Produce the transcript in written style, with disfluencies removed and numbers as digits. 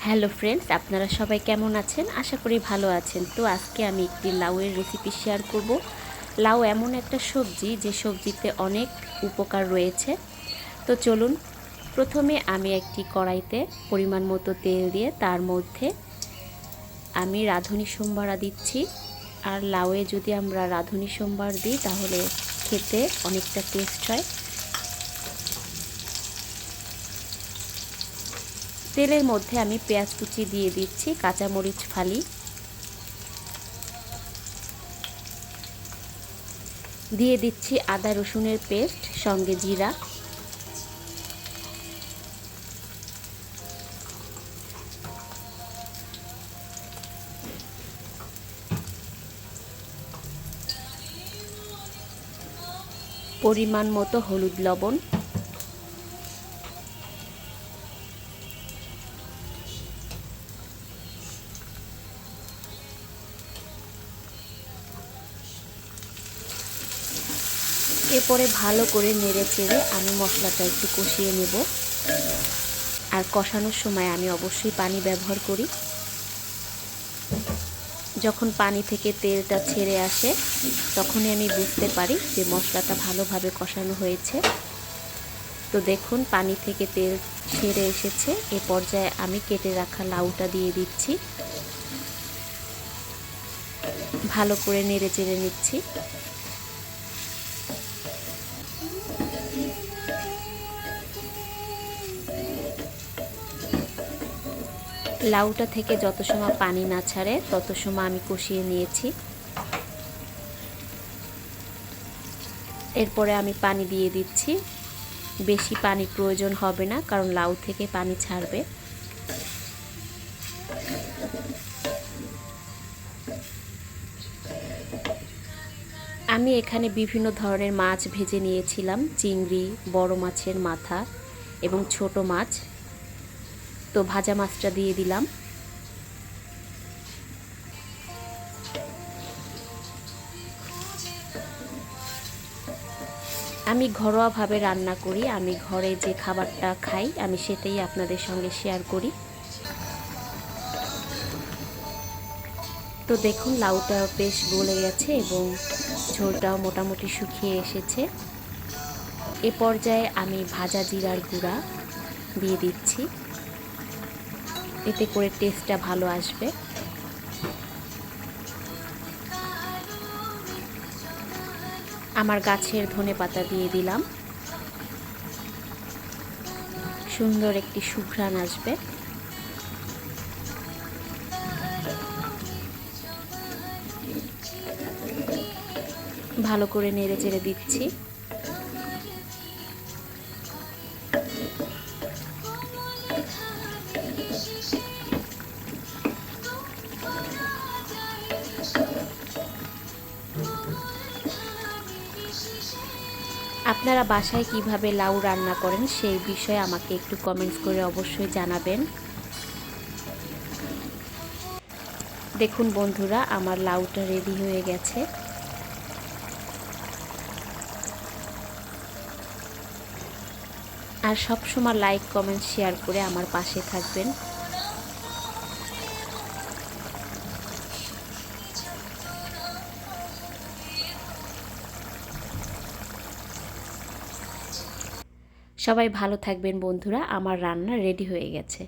Hello friends, আপনারা সবাই কেমন আছেন? আশা করি ভালো আছেন। তো আজকে আমি একটি লাউয়ের রেসিপি শেয়ার করব। লাউ এমন একটা সবজি যে সবজিতে অনেক উপকার রয়েছে। তো চলুন, প্রথমে আমি একটি কড়াইতে পরিমাণ মতো তেল দিয়ে তার মধ্যে আমি রাঁধুনি সম্বারা দিচ্ছি। আর লাউয়ে যদি আমরা রাঁধুনি সম্বার দিই তাহলে খেতে অনেকটা টেস্ট হয়। তেলের মধ্যে আমি পেঁয়াজ কুচি দিয়ে দিচ্ছি, কাঁচামরিচ ফালি দিয়ে দিচ্ছি, আদা রসুনের পেস্ট সঙ্গে জিরা, পরিমাণ মতো হলুদ লবণ, এরপরে ভালো করে নেড়ে চেড়ে আমি মশলাটা একটু কষিয়ে নেব। আর কষানোর সময় আমি অবশ্যই পানি ব্যবহার করি। যখন পানি থেকে তেলটা ছেড়ে আসে তখনই আমি বুঝতে পারি যে মশলাটা ভালোভাবে কষানো হয়েছে। তো দেখুন, পানি থেকে তেল ছেড়ে এসেছে। এ পর্যায়ে আমি কেটে রাখা লাউটা দিয়ে দিচ্ছি, ভালো করে নেড়ে চেড়ে নিচ্ছি। লাউটা থেকে যত সময় পানি না ছাড়ে তত সময় আমি কষিয়ে নিয়েছি। এরপরে আমি পানি দিয়ে দিচ্ছি। বেশি পানি প্রয়োজন হবে না, কারণ লাউ থেকে পানি ছাড়বে। আমি এখানে বিভিন্ন ধরনের মাছ ভেজে নিয়েছিলাম, চিংড়ি, বড় মাছের মাথা এবং ছোট মাছ। তো ভাজা মাছটা দিয়ে দিলাম। আমি ঘরোয়াভাবে রান্না করি, আমি ঘরে যে খাবারটা খাই আমি সেটাই আপনাদের সঙ্গে শেয়ার করি। তো দেখুন, লাউটা বেশ গলে গেছে এবং ঝোলটাও মোটামুটি শুকিয়ে এসেছে। এ পর্যায়ে আমি ভাজা জিরার গুঁড়া দিয়ে দিচ্ছি, এতে করে টেস্টটা ভালো আসবে। আমার গাছের ধনেপাতা দিয়ে দিলাম, সুন্দর একটি সুঘ্রাণ আসবে। ভালো করে নেড়ে চেড়ে দিচ্ছি। আপনারা বাসায় কিভাবে লাউ রান্না করেন সেই বিষয়ে আমাকে একটু কমেন্টস করে অবশ্যই জানাবেন। দেখুন বন্ধুরা, আমার লাউটা রেডি হয়ে গেছে। আর সবসময় লাইক, কমেন্ট, শেয়ার করে আমার পাশে থাকবেন। সবাই ভালো থাকবেন বন্ধুরা, আমার রান্না রেডি হয়ে গেছে।